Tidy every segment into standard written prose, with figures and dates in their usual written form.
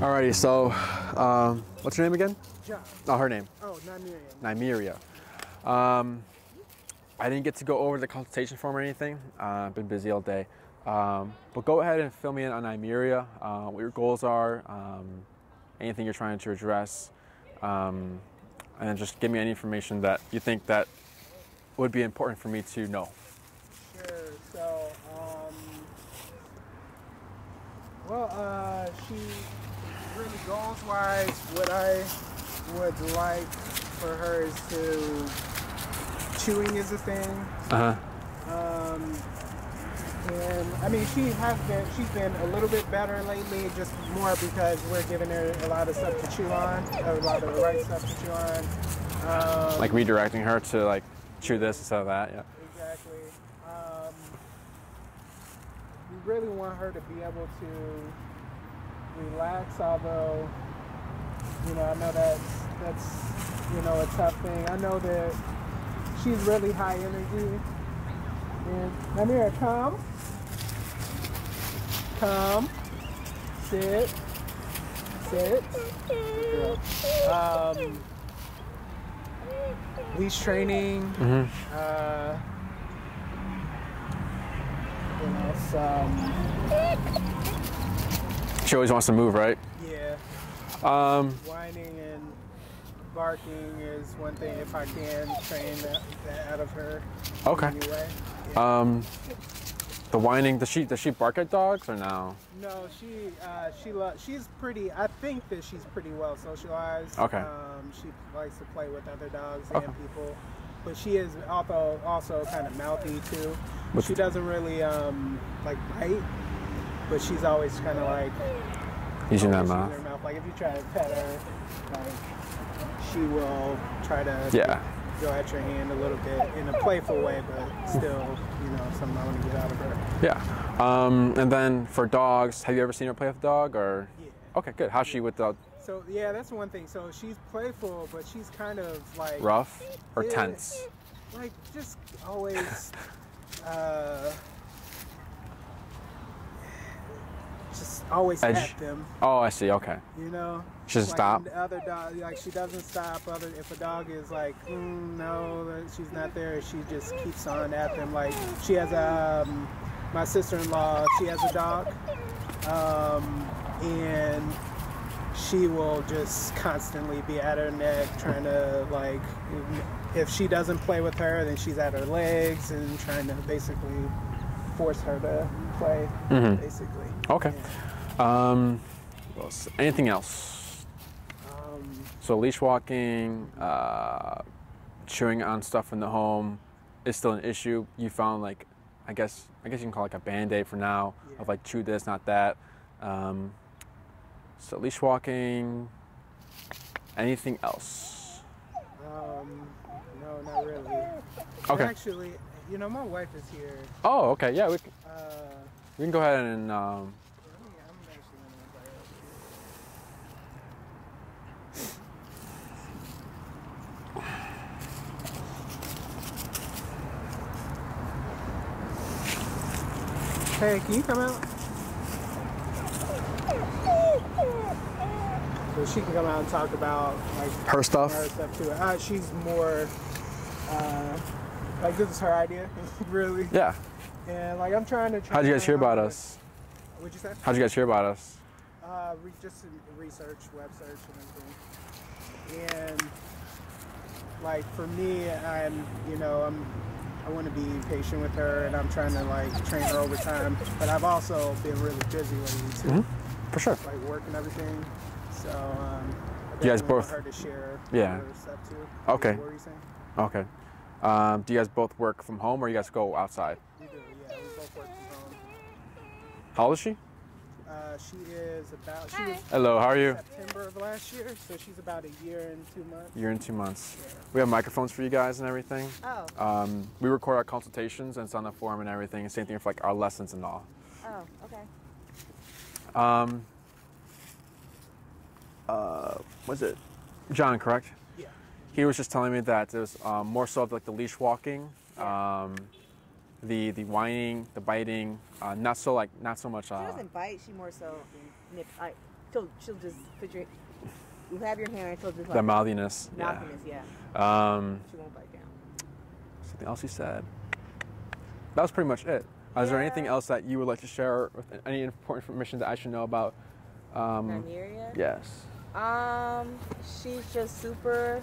Alrighty, so what's her name again? John. Oh, her name. Oh, Nymeria. Nymeria. I didn't get to go over the consultation form or anything. I've been busy all day. But go ahead and fill me in on Nymeria, what your goals are, anything you're trying to address, and then just give me any information that you think that would be important for me to know. Sure. So, she really goals-wise, what I would like for her is to chewing is a thing. And I mean, she's been a little bit better lately, just more because we're giving her a lot of stuff to chew on, a lot of the right stuff to chew on. Like redirecting her to like chew this instead of that, yeah. Exactly. We really want her to be able to relax, although, you know, I know that's you know, a tough thing. I know that she's really high energy. And Nymeria, come, sit. Leash training. She always wants to move, right? Yeah. Whining and barking is one thing. If I can train that out of her. Okay. Anyway. Yeah. The whining, does she bark at dogs or no? No, she's pretty. I think that she's pretty well socialized. Okay. She likes to play with other dogs and people, but she is also kind of mouthy too. She doesn't really like bite, but she's always kind of like using that mouth. Her mouth. Like if you try to pet her, like she will try to go at your hand a little bit in a playful way, but still, you know, something I want to get out of her. Yeah. And then for dogs, have you ever seen her play with a dog or? Yeah. Okay, good. How's she with the? So yeah, that's one thing. So she's playful, but she's kind of like rough or tense. Like just always. Just always at them. Oh, I see. Okay. You know. She doesn't stop. The other dog, like she doesn't stop. If a dog is like, no, she's not there. She just keeps on at them. Like she has my sister-in-law. She has a dog, and she will just constantly be at her neck, trying to like. If she doesn't play with her, then she's at her legs and trying to basically force her to play. Basically. Okay. Yeah. Anything else? So leash walking, chewing on stuff in the home is still an issue. You found like, I guess you can call it like a Band-Aid for now of like chew this, not that. So leash walking. Anything else? No, not really. Okay. Actually, you know, my wife is here. Oh, okay. Yeah, we can go ahead and. I'm actually gonna invite her up. Hey, can you come out? So she can come out and talk about like her stuff. Her stuff too. She's more like this is her idea, really. Yeah. And like I'm trying to. How'd you guys hear about us? What'd you say? How'd you guys hear about us? Just research, web search, and everything. And like for me, I want to be patient with her, and I'm trying to like train her over time. But I've also been really busy lately too. For sure. Like work and everything. So I you guys both want her to share her stuff too. Okay. What were you saying? Okay. Do you guys both work from home or you guys go outside? We do, yeah. We both work from home. How old is she? She is about. She was Hello, how are you? September of last year, so she's about a year and 2 months. Year and 2 months. Yeah. We have microphones for you guys and everything. Oh. We record our consultations and it's on the forum and everything. Same thing for like our lessons and all. Oh, okay. Was it John, correct? Yeah. He was just telling me that it was more so of like the leash walking, the whining, the biting, not so much. She doesn't bite. She more so she'll just put your, you have your hand, and she'll just like. The mouthiness. Mouthiness, yeah. She won't bite down. Something else you said. That was pretty much it. Is there anything else that you would like to share with any important information that I should know about? Nymeria? Yes. She's just super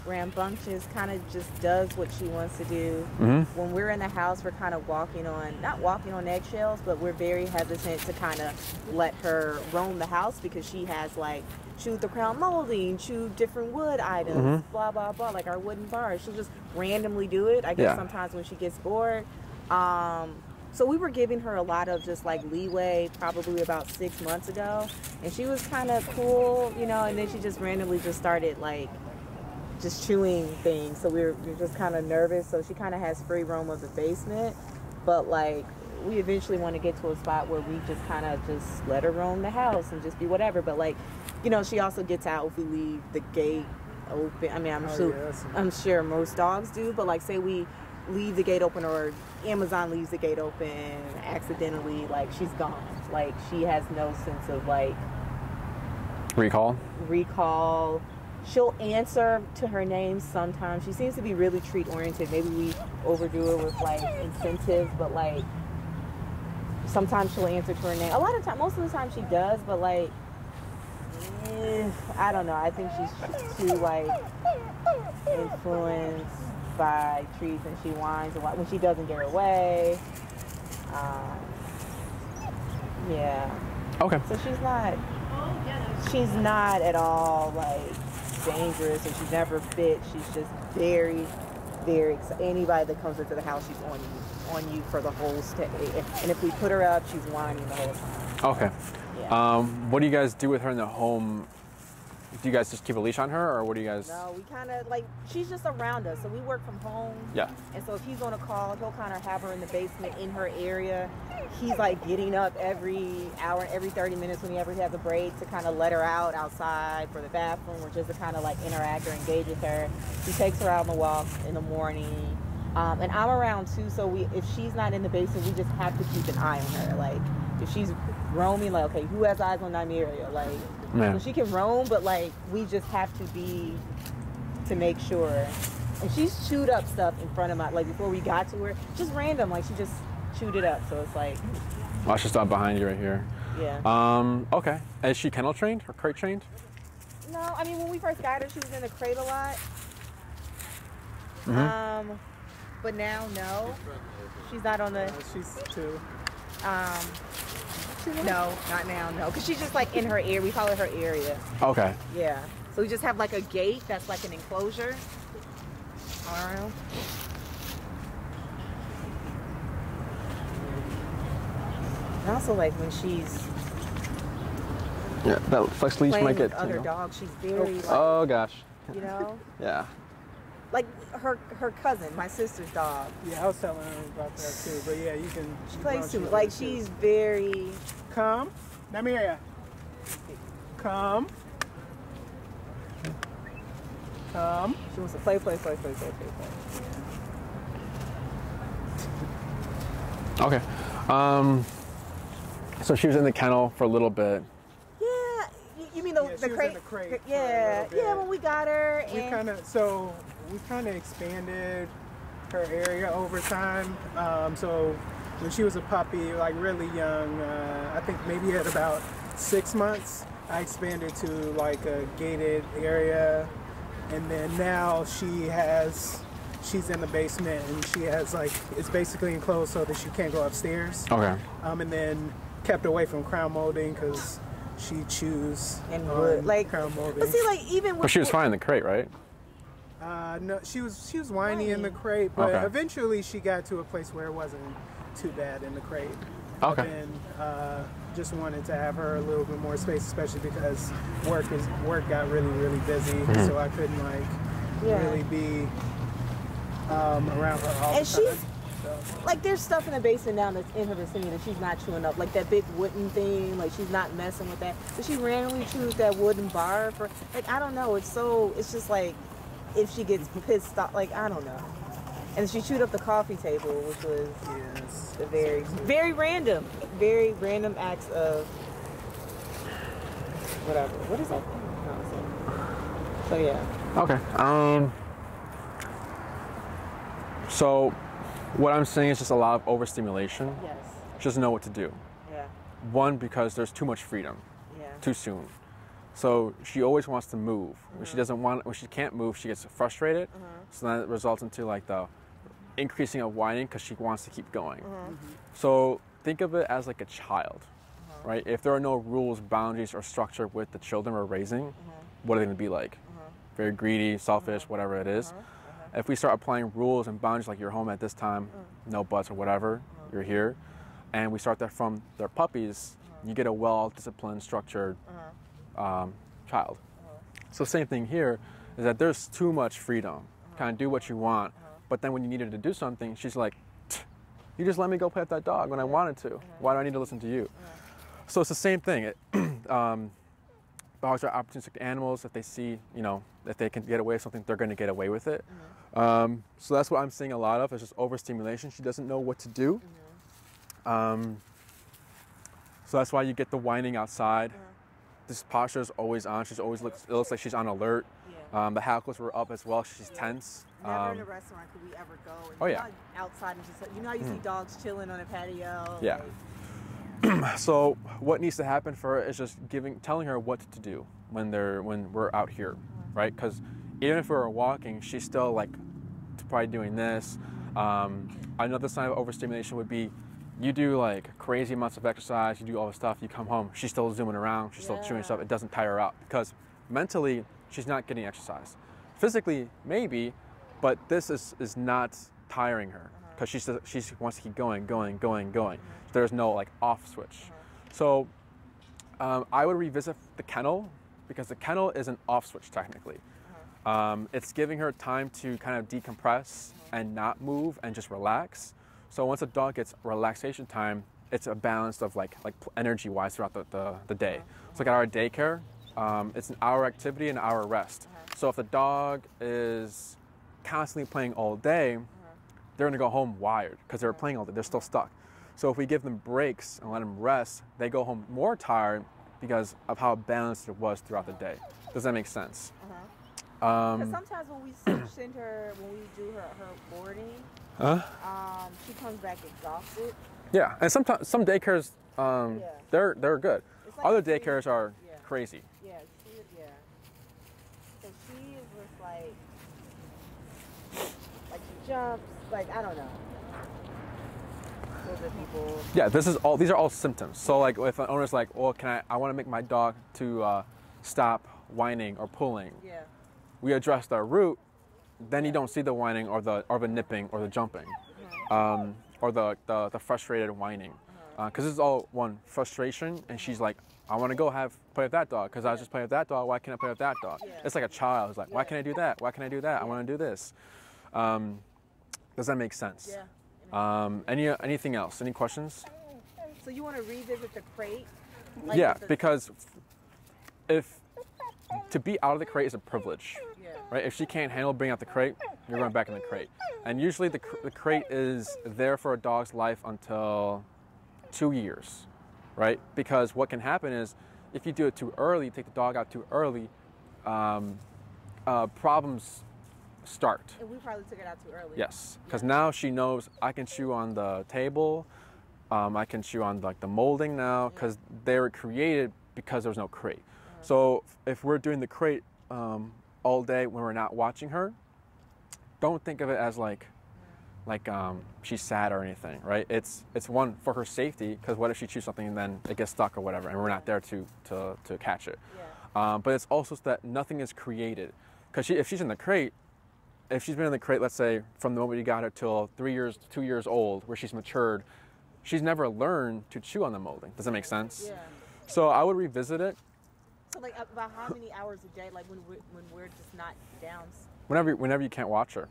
rambunctious, kind of just does what she wants to do. When we're in the house, we're kind of not walking on eggshells, but we're very hesitant to kind of let her roam the house because she has like chewed the crown molding, chewed different wood items, blah, blah, blah, like our wooden bars. She'll just randomly do it, I guess sometimes when she gets bored. So we were giving her a lot of just like leeway probably about 6 months ago, and she was kind of cool, you know, and then she just randomly just started like just chewing things. So we're just kind of nervous. So she kind of has free roam of the basement, but like we eventually want to get to a spot where we just kind of just let her roam the house and just be whatever. But like, you know, she also gets out if we leave the gate open. I mean, I'm sure most dogs do, but like say we leave the gate open or Amazon leaves the gate open accidentally, like she's gone. Like she has no sense of like recall. She'll answer to her name sometimes. She seems to be really treat oriented. Maybe we overdo it with like incentives, but like sometimes she'll answer to her name. A lot of time, most of the time she does, but like I don't know. I think she's too like influenced by treats, and she whines a lot when she doesn't get her way. Yeah. Okay. So she's not at all like dangerous, or she's never fit. She's just very, very excited. Anybody that comes into the house, she's on you for the whole stay. And if we put her up, she's whining the whole time. Okay. Yeah. What do you guys do with her in the home? Do you guys just keep a leash on her, or what do you guys? No, we kind of like, she's just around us. So we work from home. Yeah. And so if he's on a call, he'll kind of have her in the basement in her area. He's like getting up every hour, every 30 minutes whenever he has a break to kind of let her out outside for the bathroom, or just to kind of like interact or engage with her. He takes her out on the walk in the morning. And I'm around too, so if she's not in the basement, we just have to keep an eye on her. Like if she's roaming, like, okay, who has eyes on Nymeria? Like, so she can roam, but like we just have to make sure. And she's chewed up stuff in front of my, like before we got to her, just random, like she just chewed it up. So it's like, I should stop behind you right here. Yeah. Okay. Is she kennel trained or crate trained? No, I mean when we first got her, she was in the crate a lot. But now, no, she's not on the. She's 2. No, not now, no, because she's just like in her area. We call it her area. Okay. Yeah. So we just have like a gate that's like an enclosure. All right. And also like when she's that flex leash might get other dogs, she's very like, oh gosh. You know? Yeah. Like her cousin, my sister's dog. Yeah, I was telling her about that too. But yeah, you can. She plays too. Like she's very. Come, Nymeria. Come. Come. She wants to play. Okay. So she was in the kennel for a little bit. Yeah. You mean the crate? In the crate yeah. Yeah. When we got her, we kind of expanded her area over time. So when she was a puppy, like really young, I think maybe at about 6 months, I expanded to like a gated area, and then now she's in the basement, and she has like, it's basically enclosed so that she can't go upstairs. Okay. And then kept away from crown molding because she chews and wood, like crown molding. But see, like even with but she was fine in the crate, right? No, she was whiny in the crate, but eventually she got to a place where it wasn't too bad in the crate. Okay. And just wanted to have her a little bit more space, especially because work got really, really busy, so I couldn't really be around her all the time. Like there's stuff in the basement now that's in her vicinity that she's not chewing up, like that big wooden thing, like she's not messing with that. But she randomly chews that wooden bar for, like, I don't know, it's just like, if she gets pissed off, like, I don't know. And she chewed up the coffee table, which was a very random acts of whatever. What is that? No, so yeah. Okay. So what I'm saying is just a lot of overstimulation. Yes. She doesn't know what to do. Yeah. One, because there's too much freedom. Yeah. Too soon. So she always wants to move. When she doesn't want, when she can't move, she gets frustrated. So then it results into like the increasing of whining because she wants to keep going. So think of it as like a child, right? If there are no rules, boundaries, or structure with the children we're raising, what are they going to be like? Very greedy, selfish, whatever it is. If we start applying rules and boundaries like you're home at this time, no buts or whatever, you're here, and we start that from their puppies, you get a well-disciplined, structured child. So same thing here is that there's too much freedom. Kind of do what you want, but then when you need her to do something, she's like, you just let me go play with that dog when I wanted to. Why do I need to listen to you? So it's the same thing. Dogs are opportunistic animals. If they see, you know, if they can get away with something, they're going to get away with it. So that's what I'm seeing a lot of. It's just overstimulation. She doesn't know what to do. So that's why you get the whining outside. This posture is always on. She's always it looks like she's on alert. The hackles were up as well. She's tense. Never in a restaurant could we ever go. And Oh yeah. Outside and just, you know how you see dogs chilling on a patio. Yeah. Like, So what needs to happen for her is just telling her what to do when we're out here, right? Because even if we're walking, she's still like probably doing this. Another sign of overstimulation would be you do like crazy amounts of exercise, you do all this stuff, you come home, she's still zooming around, she's still chewing stuff. It doesn't tire her out because mentally she's not getting exercise. Physically, maybe, but this is not tiring her because she wants to keep going. There's no like off switch. So I would revisit the kennel because the kennel is an off switch technically. It's giving her time to kind of decompress and not move and just relax. So once a dog gets relaxation time, it's a balance of like energy wise throughout the day. So like at our daycare, it's an hour activity and an hour rest. So if the dog is constantly playing all day, they're gonna go home wired because they're playing all day, they're still stuck. So if we give them breaks and let them rest, they go home more tired because of how balanced it was throughout the day. Does that make sense? Because sometimes when we send her, when we do her boarding, she comes back exhausted. Yeah, and sometimes some daycares, they're good. Like Other daycares are crazy. Yeah, so she is just like she jumps, like I don't know. Those are people. Yeah, these are all symptoms. So like if an owner's like, well, I want to make my dog to stop whining or pulling. Yeah. We address the root, then you don't see the whining or the nipping or the jumping, or the frustrated whining, because this is all one frustration. And she's like, I want to go play with that dog because I was just playing with that dog. Why can't I play with that dog? It's like a child who's like, why can't I do that? Why can't I do that? I want to do this. Does that make sense? Yeah. Anything else? Any questions? So you want to revisit the crate? Like yeah, because to be out of the crate is a privilege, right? If she can't handle being out the crate, you're going back in the crate. And usually the crate is there for a dog's life until 2 years, right? Because what can happen is if you do it too early, take the dog out too early, problems start. And we probably took it out too early. Yes, because now she knows I can chew on the table, I can chew on like the molding now because they were created because there was no crate. So if we're doing the crate all day when we're not watching her, don't think of it as like she's sad or anything, right? It's one for her safety because what if she chews something and then it gets stuck or whatever and we're not there to catch it. But it's also so that nothing is created because if she's in the crate, if she's been in the crate, let's say from the moment you got her till 2 years old, where she's matured, she's never learned to chew on the molding. Does that make sense? Yeah. So I would revisit it. So like about how many hours a day, like when we're just not down? Whenever you can't watch her,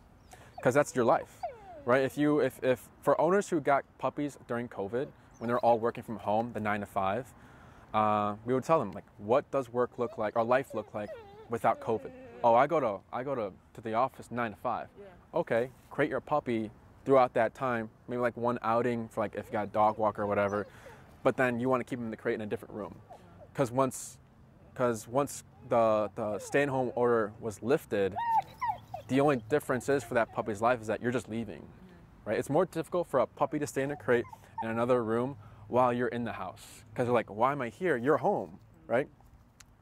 because that's your life, right? If for owners who got puppies during COVID, when they're all working from home, the 9 to 5, we would tell them like, what does work look like or life look like without COVID? Oh, I go to the office 9 to 5. Yeah. Okay, crate your puppy throughout that time, maybe like one outing for like if you got a dog walker or whatever, but then you want to keep him in the crate in a different room, because once because once the stay-at-home order was lifted, the only difference is for that puppy's life is that you're just leaving, right? It's more difficult for a puppy to stay in a crate in another room while you're in the house, because they're like, why am I here? You're home, right?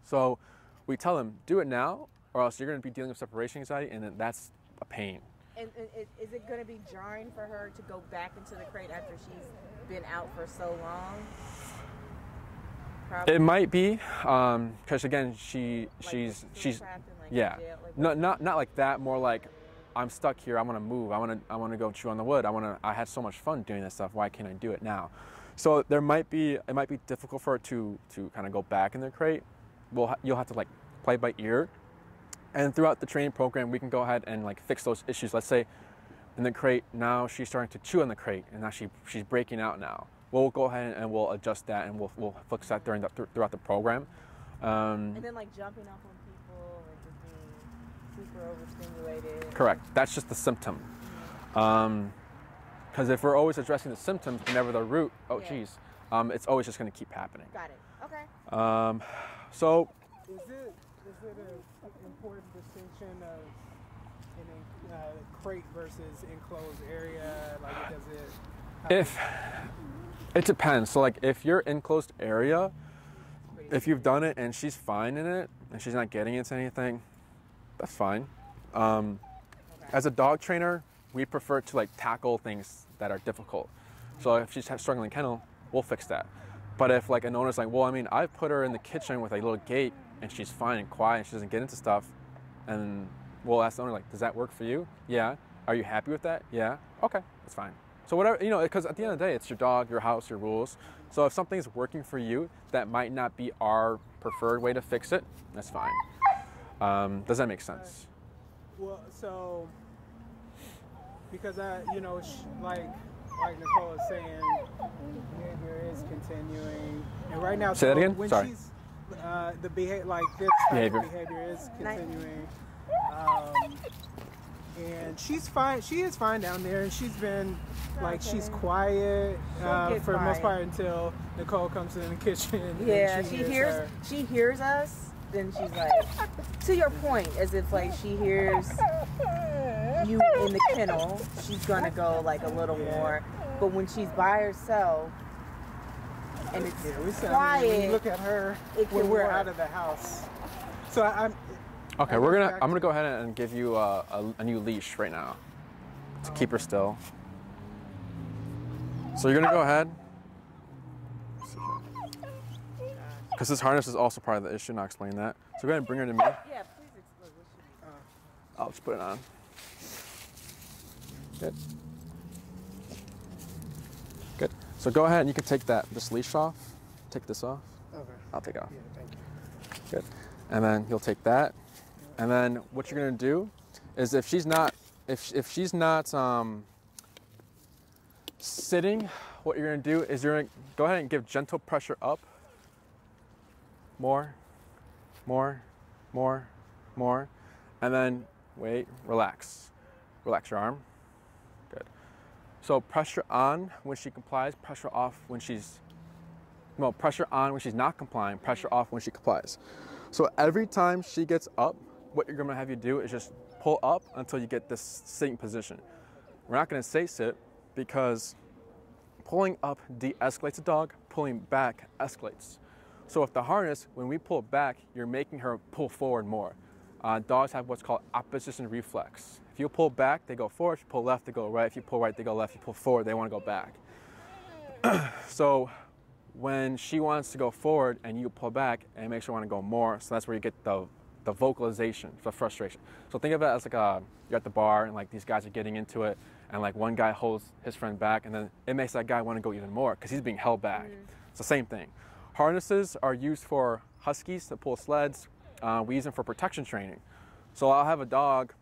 So we tell them, do it now, or else you're going to be dealing with separation anxiety, and then that's a pain. And is it going to be jarring for her to go back into the crate after she's been out for so long? Probably. It might be, because again, she's trapped in, like, yeah, jail, like, not like that. More like, I'm stuck here. I want to move. I want to go chew on the wood. I had so much fun doing this stuff. Why can't I do it now? So it might be difficult for her to kind of go back in the crate. You'll have to like play by ear, and throughout the training program, we can go ahead and like fix those issues. Let's say in the crate now she's starting to chew on the crate, and now she's breaking out now. We'll go ahead and we'll adjust that, and we'll fix that throughout the program. And then like jumping off on people, like just being super overstimulated. Correct. That's just the symptom. Because if we're always addressing the symptoms, never the root, it's always just going to keep happening. Got it. Okay. So. Is it an important distinction of in a crate versus enclosed area? Like, does it? It depends. So like if you're enclosed area, if you've done it and she's fine in it and she's not getting into anything, that's fine. As a dog trainer, we prefer to like tackle things that are difficult. So if she's struggling kennel, we'll fix that. But if like an owner's like, well, I mean, I've put her in the kitchen with a little gate and she's fine and quiet and she doesn't get into stuff, and we'll ask the owner like, does that work for you? Yeah. Are you happy with that? Yeah. Okay, that's fine. So whatever, because at the end of the day, it's your dog, your house, your rules. So if something's working for you, that might not be our preferred way to fix it. That's fine. Does that make sense? Well, so because like Nicole is saying, behavior is continuing, and right now, say that again. When Sorry. She's the behavior, like this type of behavior is continuing. And she's fine. She is fine down there, and she's been like she's quiet for the most part until Nicole comes in the kitchen. Yeah, and she hears us. Then she's like, to your point, as if like she hears you in the kennel, she's gonna go like a little more. But when she's by herself and it's quiet, when you look at her when we're out of the house. So I'm gonna go ahead and give you a new leash right now to keep her still. So you're gonna go ahead, because this harness is also part of the issue, and I'll explain that. So go ahead and bring her to me. Yeah, please explain what she needs. I'll just put it on. Good. Good. So go ahead and you can take this leash off. Take this off. Okay. I'll take it off. Yeah, thank you. Good. And then you'll take that. And then what you're gonna do is if she's not sitting, what you're gonna do is you're gonna go ahead and give gentle pressure up. More, and then wait, relax your arm. Good. So pressure on when she complies, pressure off when pressure on when she's not complying, pressure off when she complies. So every time she gets up, what you're gonna have you do is just pull up until you get this sitting position. We're not gonna say sit, because pulling up de-escalates the dog, pulling back escalates. So with the harness, when we pull back, you're making her pull forward more. Dogs have what's called opposition reflex. If you pull back, they go forward. If you pull left, they go right. If you pull right, they go left. If you pull forward, they want to go back. So when she wants to go forward and you pull back, it makes her want to go more. So that's where you get the vocalization, the frustration. So think of it as like you're at the bar and like these guys are getting into it, and like one guy holds his friend back, and then it makes that guy want to go even more because he's being held back. It's the same thing. Harnesses are used for huskies to pull sleds. We use them for protection training. So I'll have a dog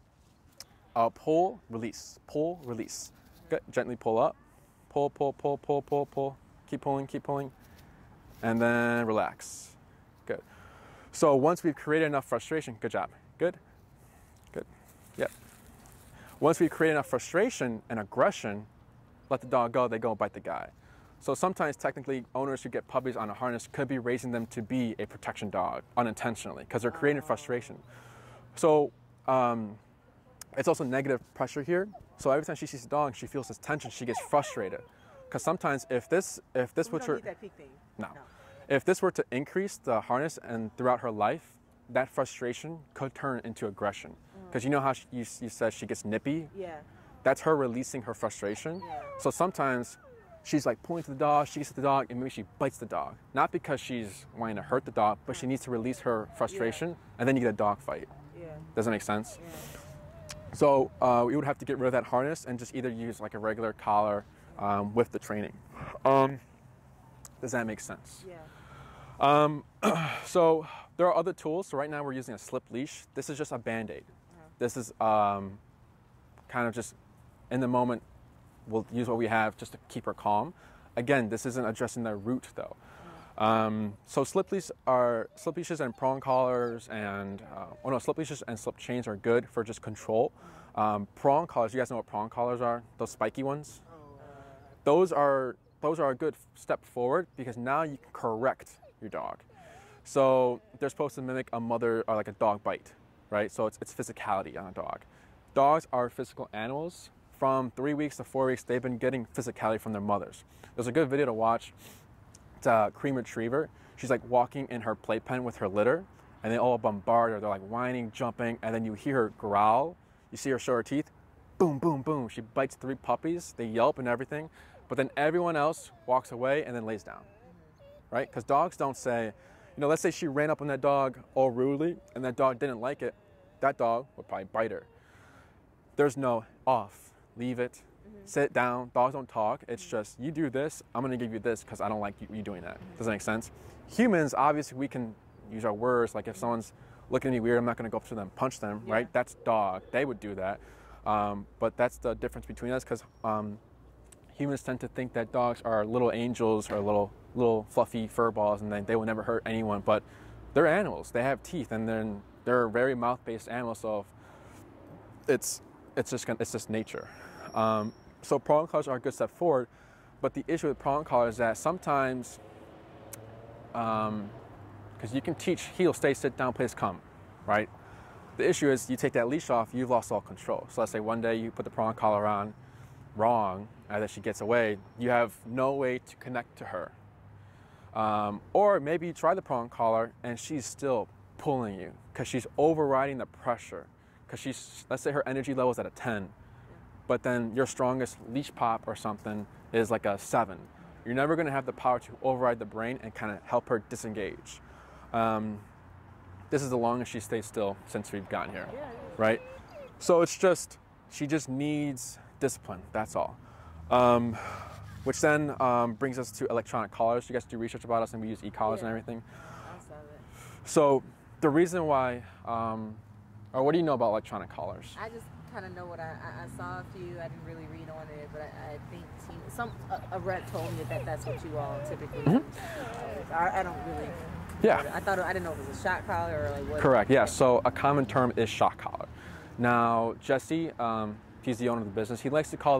pull, release, pull, release. Good. Gently pull up, pull, pull, pull, pull, pull, pull. Keep pulling, and then relax. Good. So once we've created enough frustration, good job. Good. Yep. Once we create enough frustration and aggression, let the dog go, they go bite the guy. So sometimes technically owners who get puppies on a harness could be raising them to be a protection dog unintentionally because they're creating frustration. So it's also negative pressure here. So every time she sees a dog, she feels this tension, she gets frustrated. Because sometimes if this We were don't to, need that peak thing. no. If this were to increase the harness and throughout her life, that frustration could turn into aggression. Because you know how you said she gets nippy? Yeah. That's her releasing her frustration. Yeah. So sometimes she's like pulling to the dog, she gets to the dog, and maybe she bites the dog. Not because she's wanting to hurt the dog, but she needs to release her frustration, and then you get a dog fight. Yeah. Does that make sense? Yeah. So we would have to get rid of that harness and just either use like a regular collar with the training. Does that make sense? Yeah. So there are other tools. So right now we're using a slip leash. This is just a Band-Aid. This is kind of just in the moment, we'll use what we have just to keep her calm. Again, this isn't addressing the root though. So slip leashes and prong collars and, slip leashes and slip chains are good for just control. Prong collars, you guys know what prong collars are? Those spiky ones? Those are a good step forward because now you can correct your dog. So they're supposed to mimic a mother or like a dog bite, right? So it's physicality on a dog. Dogs are physical animals. From 3 weeks to 4 weeks, they've been getting physicality from their mothers. There's a good video to watch. It's a cream retriever. She's like walking in her playpen with her litter and they all bombard her. They're like whining, jumping, and then you hear her growl. You see her show her teeth. Boom, boom, boom. She bites 3 puppies. They yelp and everything. But then everyone else walks away and then lays down, right? Because dogs don't say, let's say she ran up on that dog all rudely and that dog didn't like it. That dog would probably bite her. There's no off, leave it, sit down. Dogs don't talk. It's just, you do this, I'm going to give you this because I don't like you doing that. Does that make sense? Humans, obviously, we can use our words. Like if someone's looking at me weird, I'm not going to go up to them and punch them, right? That's dog. They would do that. But that's the difference between us because humans tend to think that dogs are little angels or little fluffy fur balls and they will never hurt anyone. But they're animals. They have teeth and they're very mouth-based animals. So it's just nature. So prong collars are a good step forward. But the issue with prong collars is that sometimes, because you can teach heel, stay, sit down, place, come, right? The issue is you take that leash off, you've lost all control. So let's say one day you put the prong collar on wrong, and then she gets away, you have no way to connect to her. Or maybe you try the prong collar and she's still pulling you because she's overriding the pressure. Because let's say her energy level is at a 10, but then your strongest leash pop or something is like a 7. You're never going to have the power to override the brain and kind of help her disengage. This is the longest she stays still since we've gotten here, right? So she just needs discipline, that's all. Which then brings us to electronic collars. You guys do research about us and we use e-collars and everything. I saw that. So the reason why, or what do you know about electronic collars? I just kind of know what I saw a few. I didn't really read on it, but I think a rep told me that's what you all typically do. I don't really. Yeah. I didn't know if it was a shock collar or like what. Correct. Yeah. So a common term is shock collar. Now Jesse, he's the owner of the business. He likes to call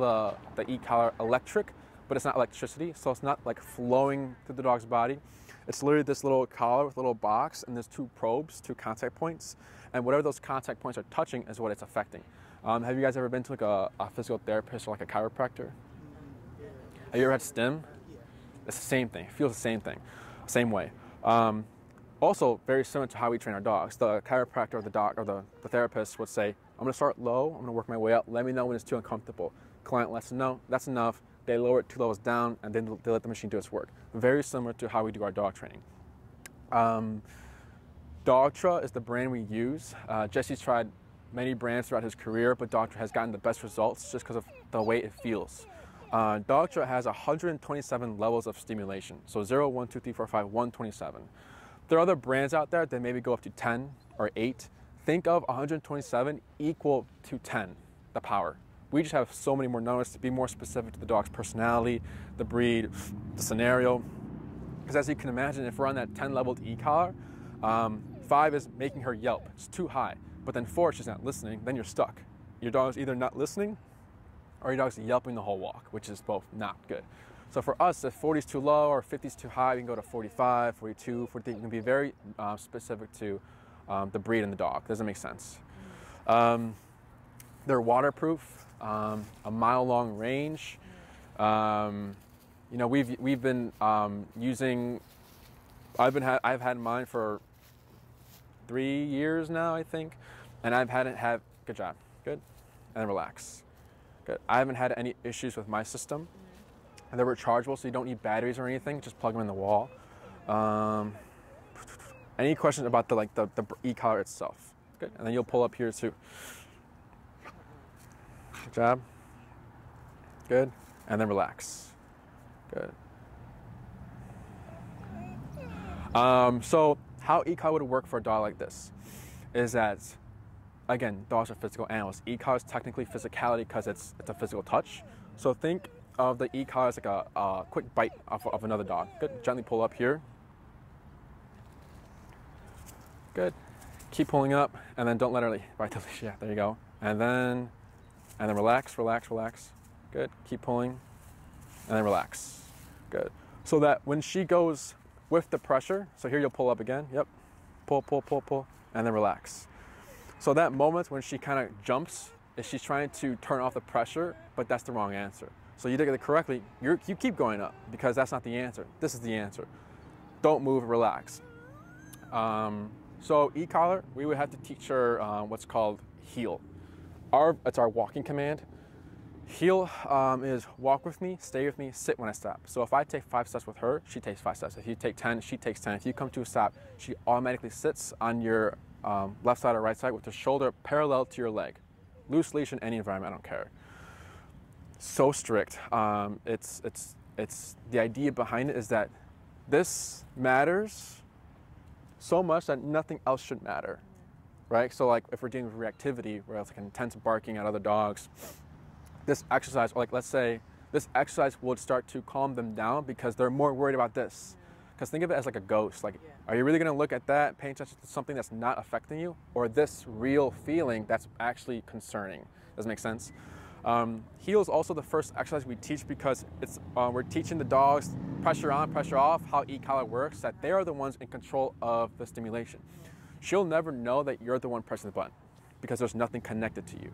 the e-collar electric, but it's not electricity, so it's not like flowing through the dog's body. It's literally this little collar with a little box, and there's 2 probes, 2 contact points, and whatever those contact points are touching is what it's affecting. Have you guys ever been to like a physical therapist or like a chiropractor? Have you ever had stim? It's the same thing. It feels the same thing, same way. Also, very similar to how we train our dogs. The chiropractor or the therapist would say, I'm going to start low, I'm going to work my way up, let me know when it's too uncomfortable. Client lets them know, that's enough. They lower it 2 levels down, and then they let the machine do its work. Very similar to how we do our dog training. Dogtra is the brand we use. Jesse's tried many brands throughout his career, but Dogtra has gotten the best results just because of the way it feels. Dogtra has 127 levels of stimulation. So 0, 1, 2, 3, 4, 5, 127. There are other brands out there that maybe go up to 10 or 8. Think of 127 equal to 10, the power. We just have so many more numbers to be more specific to the dog's personality, the breed, the scenario. Because as you can imagine, if we're on that 10-leveled e-collar, 5 is making her yelp. It's too high. But then 4, she's not listening, then you're stuck. Your dog's either not listening or your dog's yelping the whole walk, which is both not good. So for us, if 40 is too low or 50 is too high, we can go to 45, 42, 43. You can be very specific to the breed and the dog. Does that make sense? They're waterproof, a mile-long range. You know, we've been using. I've had mine for 3 years now, I think, and I've had it have. Good job, good, and then relax, good. I haven't had any issues with my system, and they're rechargeable, so you don't need batteries or anything. Just plug them in the wall. Any questions about the e-collar itself? Good, and then you'll pull up here too. Good job. Good, and then relax. Good. So how e-collar would work for a dog like this is that, again, dogs are physical animals. E-collar is technically physicality because it's a physical touch. So think of the e-collar as like a quick bite of another dog. Good. Gently pull up here. Good. Keep pulling up, and then don't let her bite the leash. Yeah, there you go. And then relax, relax, relax. Good. Keep pulling, and then relax. Good. So that when she goes with the pressure, so here you'll pull up again. Yep. Pull, pull, pull, pull, and then relax. So that moment when she kind of jumps is she's trying to turn off the pressure, but that's the wrong answer. So you did it correctly. You keep going up because that's not the answer. This is the answer. Don't move, relax. So e-collar, we would have to teach her what's called heel. It's our walking command. Heel is walk with me, stay with me, sit when I stop. So if I take 5 steps with her, she takes 5 steps. If you take 10, she takes 10. If you come to a stop, she automatically sits on your left side or right side with the shoulder parallel to your leg. Loose leash in any environment, I don't care. So strict. It's the idea behind it is that this matters so much that nothing else should matter, right? So like if we're dealing with reactivity, where it's like intense barking at other dogs, this exercise, or like let's say this exercise would start to calm them down because they're more worried about this. Because think of it as like a ghost. Like, are you really going to look at that, paying attention to something that's not affecting you, or this real feeling that's actually concerning? Does it make sense? Heel is also the first exercise we teach because it's we're teaching the dogs pressure on, pressure off, how e-collar works, that they are the ones in control of the stimulation. She'll never know that you're the one pressing the button because there's nothing connected to you.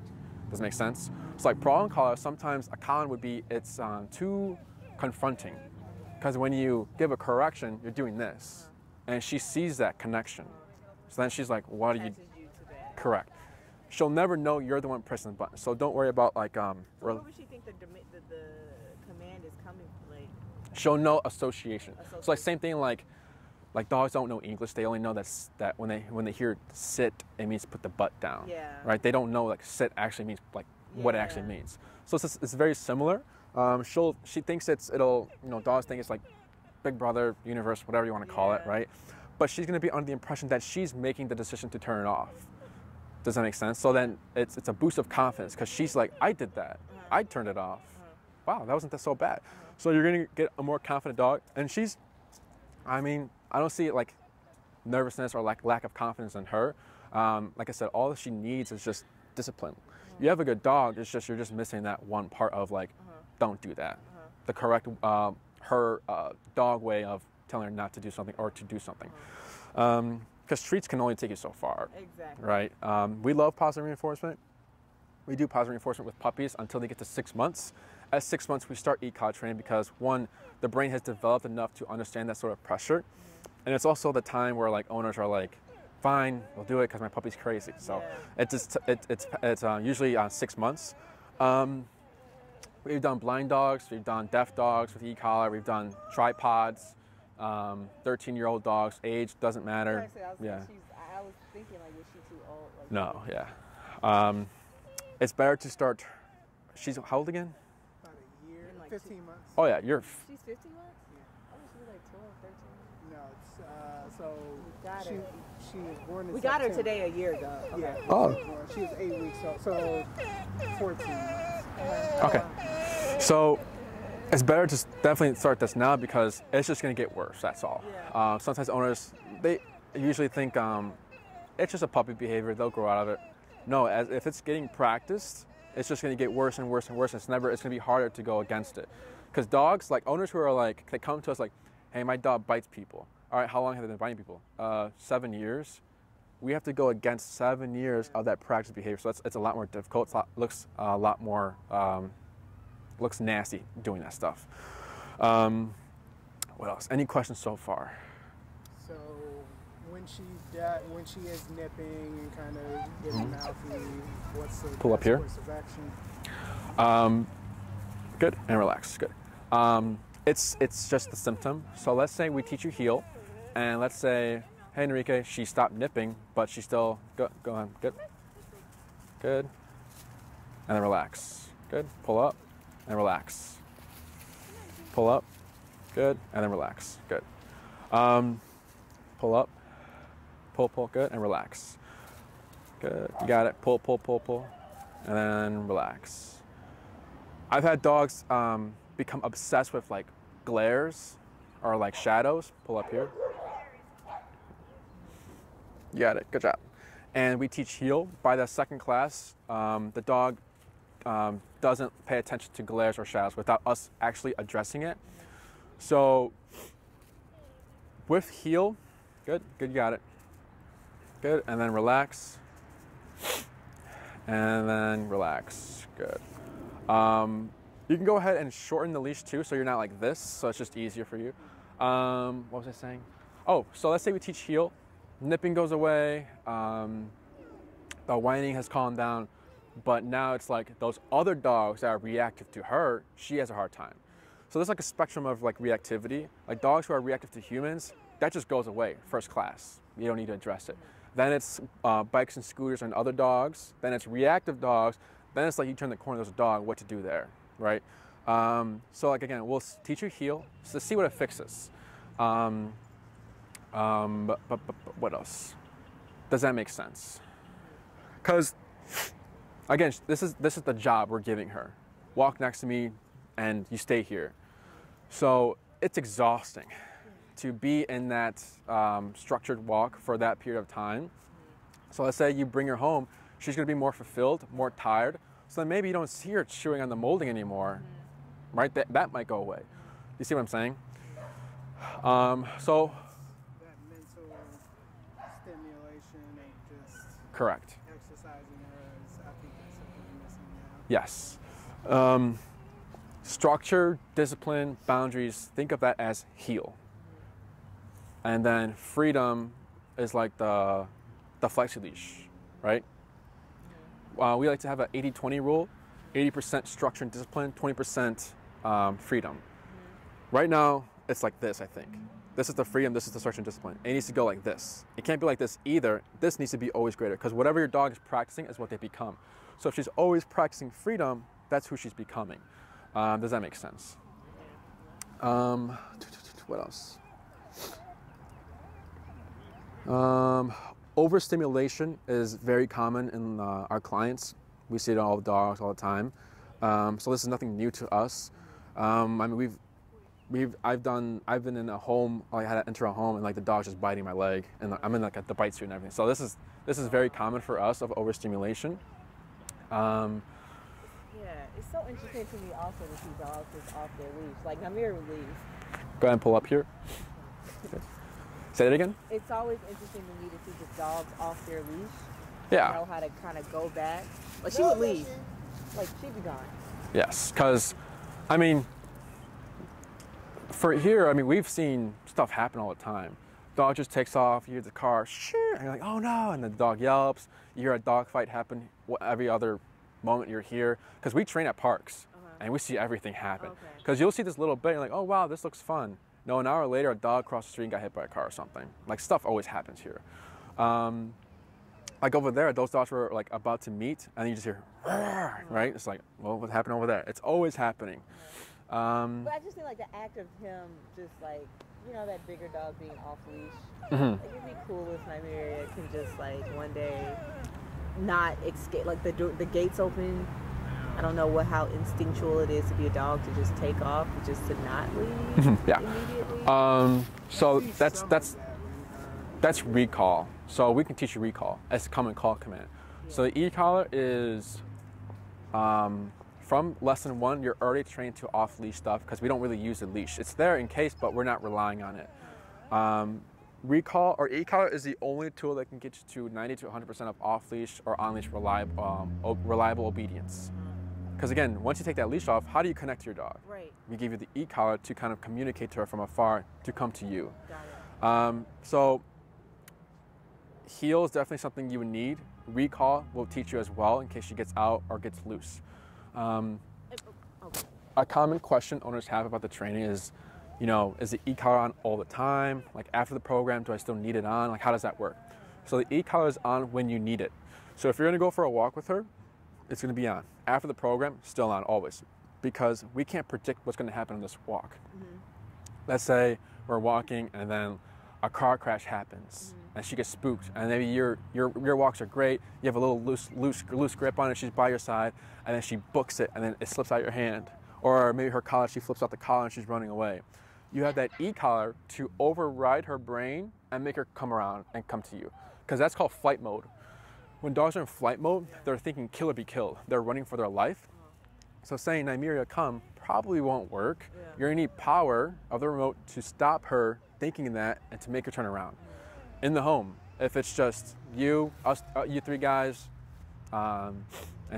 Does it make sense? So like prong collar, sometimes a con would be it's too confronting because when you give a correction, you're doing this, and she sees that connection. So then she's like, "What are you?" Correct. She'll never know you're the one pressing the button. So don't worry about like. So where would she think the command is coming from? Like, she'll know association. So like same thing like dogs don't know English. They only know that when they hear sit, it means put the butt down. Yeah. Right. They don't know like sit actually means like what it actually means. So it's very similar. She thinks dogs think it's like Big Brother, universe, whatever you want to call it, right? But she's going to be under the impression that she's making the decision to turn it off. Does that make sense? So then it's a boost of confidence because she's like, I did that. I turned it off. Wow, that wasn't so bad. So you're going to get a more confident dog. And I don't see it like nervousness or like lack of confidence in her. Like I said, all she needs is just discipline. You have a good dog, it's just you're just missing that one part of like, don't do that. The correct her dog way of telling her not to do something or to do something. Because treats can only take you so far. Exactly. Right? We love positive reinforcement. We do positive reinforcement with puppies until they get to 6 months. At 6 months, we start e-collar training because one, the brain has developed enough to understand that sort of pressure. And it's also the time where like owners are like, fine, we'll do it because my puppy's crazy. So it's usually 6 months. We've done blind dogs, we've done deaf dogs with e-collar, we've done tripods, 13-year-old dogs, age doesn't matter. I was thinking like, was she too old? Like, no, yeah. It's better to start, she's how old again? About a year, like 15 months. Oh yeah, She's 15 months? Yeah. I was she like 12, 13. No, so she was born in We September. got her today a year ago. Okay. Yeah. Oh. She was 8 weeks, so 14 months. Okay. So it's better to definitely start this now because it's just going to get worse, that's all. Yeah. Sometimes owners, they usually think it's just a puppy behavior, they'll grow out of it. No, if it's getting practiced, it's just going to get worse and worse and worse. It's going to be harder to go against it Because dogs, like owners who are like, they come to us like, hey, my dog bites people. All right, how long have they been biting people? 7 years. We have to go against 7 years of that practice behavior. So it's a lot more difficult. Looks a lot more, looks nasty doing that stuff. What else? Any questions so far? So when she is nipping and kind of getting mouthy, what's the Pull up here. course of action? Good, and relax, good. It's just the symptom. So let's say we teach you heel, and let's say, hey Enrique, she stopped nipping, but she still, go on, good. Good, and then relax. Good, pull up, and relax. Pull up, good, and then relax, good. Pull up, pull, good, and relax. Good, you got it, pull, and then relax. I've had dogs become obsessed with like glares or like shadows. Pull up here. You got it, good job. And we teach heel. By the second class, the dog doesn't pay attention to glares or shadows without us actually addressing it. So with heel, good, you got it. Good, and then relax. And then relax, good. You can go ahead and shorten the leash too, so you're not like this, so it's just easier for you. What was I saying? Oh, so let's say we teach heel, nipping goes away, the whining has calmed down, but now it's like those other dogs that are reactive to her, she has a hard time. So there's like a spectrum of like reactivity. Like dogs who are reactive to humans, that just goes away, first class. You don't need to address it. Then it's bikes and scooters and other dogs. Then it's reactive dogs. Then it's like you turn the corner, there's a dog, what to do there, right? So like again, we'll teach you heel to see what it fixes. But what else? Does that make sense? Because again, this is the job we're giving her. Walk next to me, and you stay here. So it's exhausting to be in that structured walk for that period of time. So let's say you bring her home, she's gonna be more fulfilled, more tired. So then maybe you don't see her chewing on the molding anymore, right? That might go away. You see what I'm saying? So That mental stimulation and just correct. exercising her is, I think that's something we're missing now. Yes. Structure, discipline, boundaries, think of that as heel. And then freedom is like the flexi leash, right? We like to have an 80-20 rule, 80% structure and discipline, 20% freedom. Right now, it's like this, I think. This is the freedom, this is the structure and discipline. It needs to go like this. It can't be like this either. This needs to be always greater, because whatever your dog is practicing is what they become. So if she's always practicing freedom, that's who she's becoming. Does that make sense? What else? Overstimulation is very common in our clients. We see it in all the dogs all the time. So this is nothing new to us. I mean, I've been in a home. I had to enter a home and like the dog's just biting my leg, and I'm in like the bite suit and everything. So this is very common for us of overstimulation. Yeah, it's so interesting to me also to see dogs just off their leash. Like Nymeria would leave. Go ahead and pull up here. Okay. Say that again. It's always interesting to me to see the dogs off their leash. Yeah. Know how to kind of go back. But she would leave. Like she'd be gone. Yes, because I mean, for here, I mean, we've seen stuff happen all the time. Dog just takes off, you hear the car, and you're like, oh no, and the dog yelps. You hear a dog fight happen every other moment you're here, because we train at parks, and we see everything happen. Because you'll see this little bit, you're like, oh wow, this looks fun. No, an hour later, a dog crossed the street and got hit by a car or something. Like stuff always happens here. Like over there, those dogs were like about to meet, and you just hear, right? It's like, well, what happened over there? It's always happening. But I just think like the act of him just like, you know, that bigger dog being off leash. Like it'd be cool if Nymeria can just like one day not escape, like the gates open. I don't know how instinctual it is to be a dog to just take off, just to not leave immediately. So that's recall. So we can teach you recall as a common call command. So the e-collar is from lesson 1, you're already trained to off-leash stuff because we don't really use the leash. It's there in case, but we're not relying on it. Recall or e-collar is the only tool that can get you to 90 to 100% of off-leash or on-leash reliable obedience. Because again, once you take that leash off, how do you connect to your dog? Right. We give you the e-collar to kind of communicate to her from afar to come to you. Got it. So heel is definitely something you would need. Recall will teach you as well in case she gets out or gets loose. Okay. A common question owners have about the training is, you know, is the e-collar on all the time? Like after the program, do I still need it on? Like how does that work? So the e-collar is on when you need it. So if you're gonna go for a walk with her, it's gonna be on. After the program, still on always. Because we can't predict what's gonna happen on this walk. Let's say we're walking and then a car crash happens and she gets spooked, and maybe your walks are great, you have a little loose grip on it, she's by your side, and then she books it and then it slips out your hand. Or maybe her collar, she flips out the collar and she's running away. You have that e-collar to override her brain and make her come around and come to you. Because that's called flight mode. When dogs are in flight mode, they're thinking kill or be killed. They're running for their life. So saying, Nymeria, come, probably won't work. You're gonna need power of the remote to stop her thinking that and to make her turn around. In the home, if it's just you, us, you 3 guys, and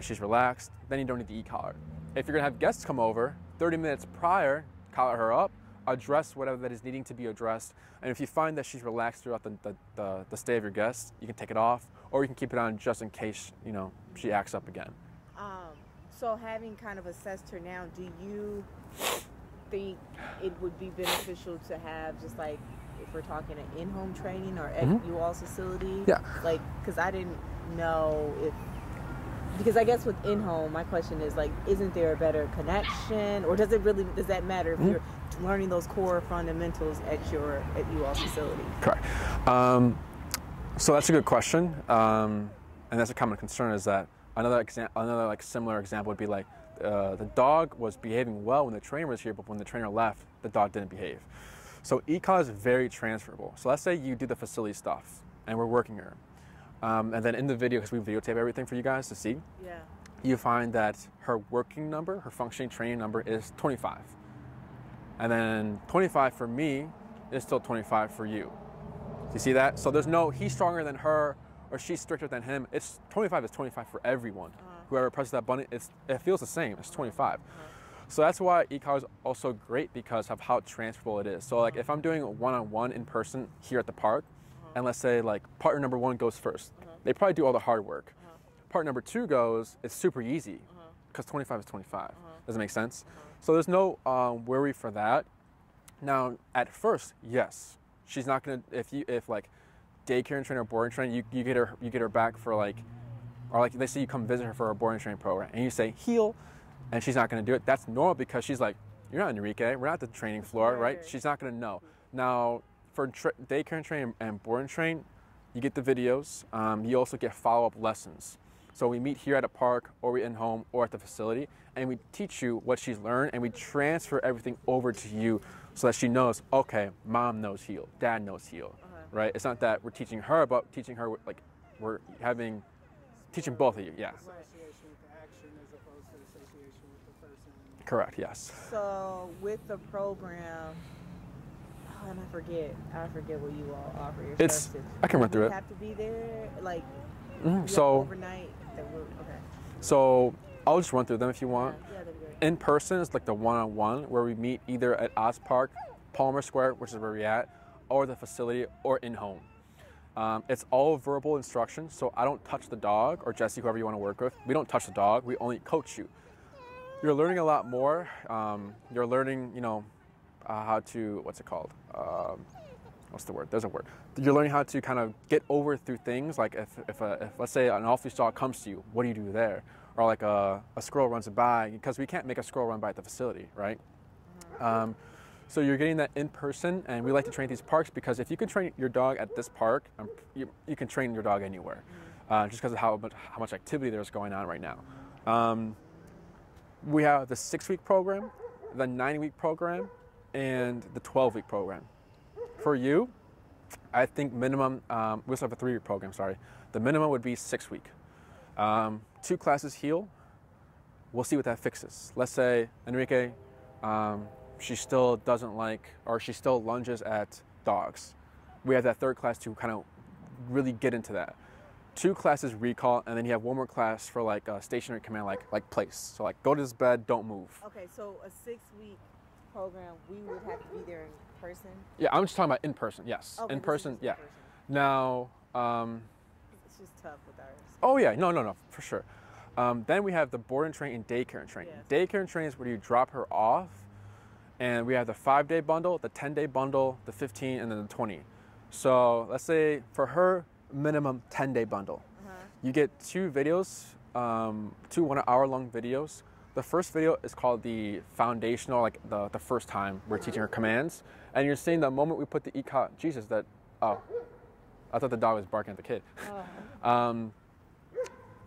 she's relaxed, then you don't need the e-collar. If you're gonna have guests come over, 30 minutes prior, collar her up, address whatever that is needing to be addressed. And if you find that she's relaxed throughout the stay of your guests, you can take it off, or you can keep it on just in case, you know, she acts up again. So having kind of assessed her now, do you think it would be beneficial to have just like, if we're talking an in-home training or at you all's facility? Yeah. Like, because I didn't know if, because I guess with in-home, my question is like, isn't there a better connection, or does that matter if you're learning those core fundamentals at you all's facility? Correct. So that's a good question, and that's a common concern. Is that another like similar example would be like the dog was behaving well when the trainer was here, but when the trainer left, the dog didn't behave. So e-collar is very transferable. So let's say you do the facility stuff, and we're working her. And then in the video, because we videotape everything for you guys to see, you find that her working number, her functioning training number is 25. And then 25 for me is still 25 for you. Do you see that? So there's no, he's stronger than her or she's stricter than him. It's 25 is 25 for everyone. Whoever presses that button, it feels the same. It's 25. So that's why e-collar is also great because of how transferable it is. So like if I'm doing a one-on-one in person here at the park, and let's say like partner number 1 goes first, they probably do all the hard work. Partner number 2 goes, it's super easy because 25 is 25. Does it make sense? So there's no worry for that. Now at first, yes, she's not gonna, if like daycare and trainer or boarding train, you get her back for like, or like let's say you come visit her for a boarding training program and you say heel, and she's not gonna do it. That's normal because she's like, you're not Enrique, we're not at the training floor, right? She's not gonna know. Now for daycare and train and boarding train, you get the videos. You also get follow-up lessons. So we meet here at a park, or we in home, or at the facility, and we teach you what she's learned, and we transfer everything over to you so that she knows, okay, mom knows heel, dad knows heel, right? It's not that we're teaching her, but teaching her, like, we're teaching both of you, yeah. Association with the action as opposed to association with the person. Correct, yes. So with the program, and I forget what you all offer your It's, services. I can run through it. You have to be there, like, so overnight. Okay. So I'll just run through them if you want. Yeah, that'd be great. In person, it's like the one-on-one where we meet either at Oz Park, Palmer Square, which is where we're at, or the facility, or in home. It's all verbal instruction, so I don't touch the dog, or Jesse, whoever you want to work with. We don't touch the dog. We only coach you. You're learning a lot more. You're learning, you know, how to, what's it called? What's the word? There's a word. You're learning how to kind of get over through things. Like if let's say an off-leash dog comes to you, what do you do there? Or like a squirrel runs by, because we can't make a squirrel run by at the facility, right? So you're getting that in person, and we like to train at these parks because if you can train your dog at this park, you can train your dog anywhere, just because of how much activity there's going on right now. We have the 6-week program, the 9-week program, and the 12-week program. For you, I think minimum, we also have a 3-week program, sorry. The minimum would be 6 weeks. 2 classes heel, we'll see what that fixes. Let's say Enrique, she still doesn't like, or she still lunges at dogs. We have that third class to kind of really get into that. 2 classes recall, and then you have 1 more class for like a stationary command, like place. So like go to this bed, don't move. Okay, so a 6-week program, we would have to be there in person? Yeah, I'm just talking about in person, yes. Okay, in person, yeah. In person. Now, it's just tough with ours. oh yeah, no, for sure. Then we have the board and train and daycare and train. Yes. Daycare and train is where you drop her off, and we have the 5-day bundle, the 10-day bundle, the 15, and then the 20. So let's say for her, minimum 10-day bundle. You get 2 videos, 2 1-hour-long videos. The first video is called the foundational, like the first time we're teaching her commands. And you're seeing the moment we put the ECOT, Jesus, that, oh, I thought the dog was barking at the kid. Oh.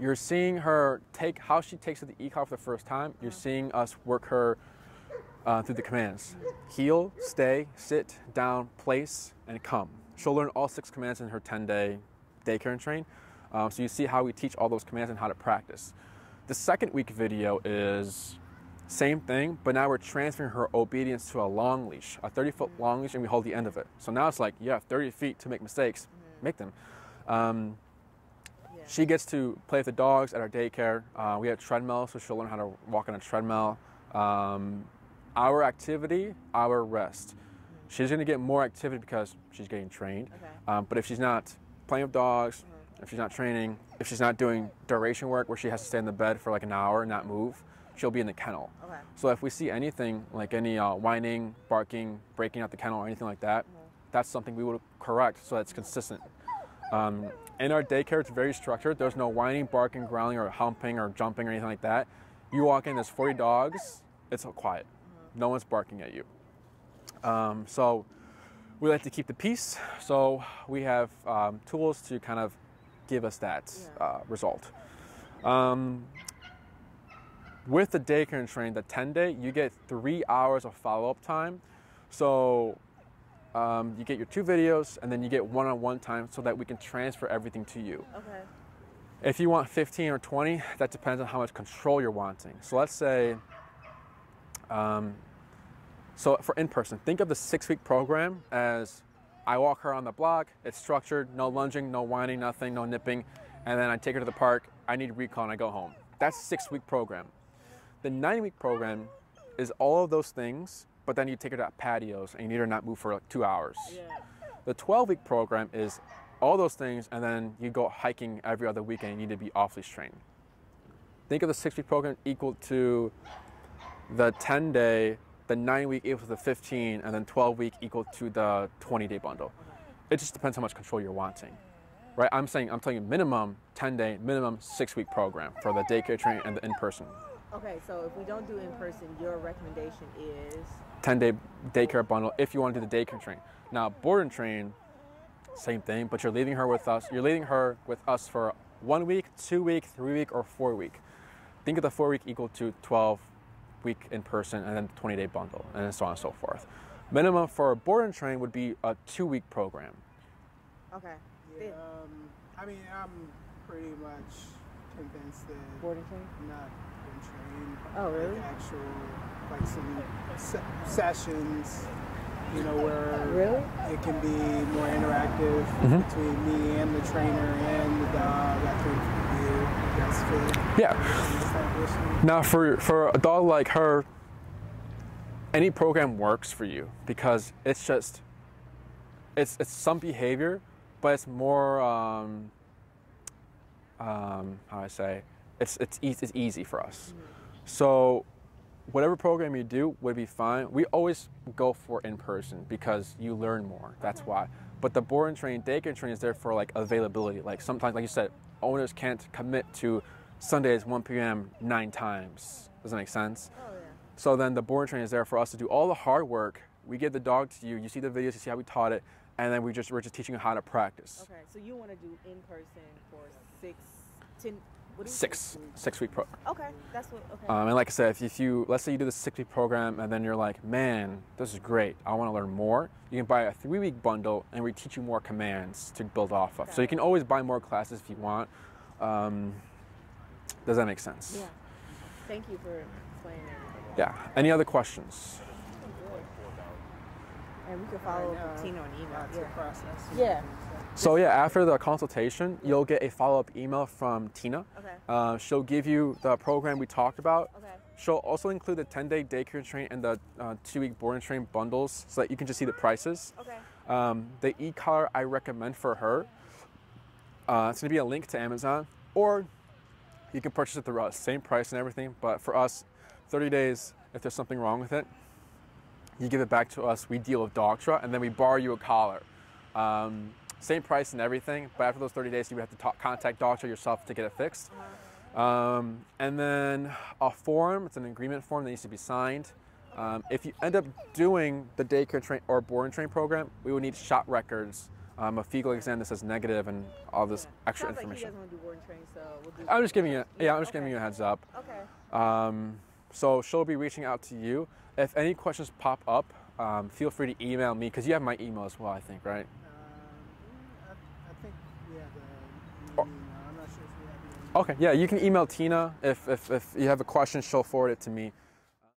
You're seeing her how she takes to the ECOT for the first time. You're seeing us work her through the commands. Heel, stay, sit, down, place, and come. She'll learn all 6 commands in her 10-day daycare and train. So you see how we teach all those commands and how to practice. The second week video is same thing, but now we're transferring her obedience to a long leash, a 30-foot long leash, and we hold the end of it. So now it's like you have 30 feet to make mistakes, make them. She gets to play with the dogs at our daycare. We have treadmill, so she'll learn how to walk on a treadmill. Our activity, our rest. She's gonna get more activity because she's getting trained. Okay. But if she's not playing with dogs, if she's not training, if she's not doing duration work where she has to stay in the bed for like an hour and not move, she'll be in the kennel. Okay. So if we see anything like any whining, barking, breaking out the kennel or anything like that, that's something we would correct so that's consistent. In our daycare, it's very structured. There's no whining, barking, growling, or humping, or jumping, or anything like that. You walk in, there's 40 dogs, it's all quiet. No one's barking at you. So we like to keep the peace. So we have tools to kind of give us that result. With the daycare and train, the 10-day, you get 3 hours of follow-up time. So you get your 2 videos, and then you get one-on-one time so that we can transfer everything to you. Okay. If you want 15 or 20, that depends on how much control you're wanting. So let's say, so for in-person, think of the 6-week program as I walk her on the block, it's structured, no lunging, no whining, nothing, no nipping, and then I take her to the park, I need recall, and I go home. That's a 6-week program. The 9-week program is all of those things, but then you take her to patios and you need her not move for like 2 hours. Yeah. The 12-week program is all those things, and then you go hiking every other weekend, you need to be off-leash trained. Think of the 6-week program equal to the 10-day, the 9-week equal to the 15, and then 12-week equal to the 20-day bundle. It just depends how much control you're wanting, right? I'm telling you minimum 10-day, minimum 6-week program for the daycare training and the in-person. Okay, so if we don't do in-person, your recommendation is? 10-day daycare bundle if you want to do the daycare train. Now, board and train, same thing, but you're leaving her with us. You're leaving her with us for 1 week, 2 week, 3 week, or 4 week. Think of the 4 week equal to 12-week in person, and then the 20-day bundle, and then so on and so forth. Minimum for a board and train would be a 2-week program. Okay. Yeah, I mean, I'm pretty much convinced that board and train? Not been trained. Oh, really? Like actual, like some sessions, you know, where really? It can be more interactive between me and the trainer and the dog. I think that's good. Yeah. Now, for a dog like her, any program works for you because it's just, it's some behavior, but it's more, how I say, it's easy for us. So whatever program you do would be fine. We always go for in-person because you learn more, that's why. But the board and train, daycare train is there for like availability. Like sometimes, like you said, owners can't commit to Sundays 1 p.m. 9 times. Does that make sense? Oh, yeah. So then the board and train is there for us to do all the hard work. We give the dog to you, you see the videos, you see how we taught it, and then we're just teaching you how to practice. Okay, so you want to do in-person for 10, what do you six-week program. Okay, that's what, okay. And like I said, if you, let's say you do the 6-week program and then you're like, man, this is great, I want to learn more, you can buy a 3-week bundle and we teach you more commands to build off of. Okay. So you can always buy more classes if you want. Does that make sense? Yeah. Thank you for explaining everything. Yeah. Any other questions? And we can follow up with Tina on email. It's a process. Yeah. So yeah, after the consultation, you'll get a follow-up email from Tina. Okay. She'll give you the program we talked about. Okay. She'll also include the 10-day daycare train and the 2-week board and train bundles so that you can just see the prices. Okay. The e-collar I recommend for her, it's going to be a link to Amazon, or you can purchase it through us. Same price and everything, but for us, 30 days, if there's something wrong with it, you give it back to us, we deal with Doctra, and then we borrow you a collar. Same price and everything, but after those 30 days, you would have to contact Doctra yourself to get it fixed. And then a form, it's an agreement form that needs to be signed. If you end up doing the daycare train or board and train program, we would need shot records, a fecal exam that says negative, and all this extra Sounds information. Like he doesn't want to do board and train, so we'll do. I'm just giving you, I'm just giving you a heads up. Okay. So she'll be reaching out to you. If any questions pop up, feel free to email me, because you have my email as well, I think, right? I think we have the email. I'm not sure if we have the email. Okay, yeah, you can email Tina. If you have a question, she'll forward it to me.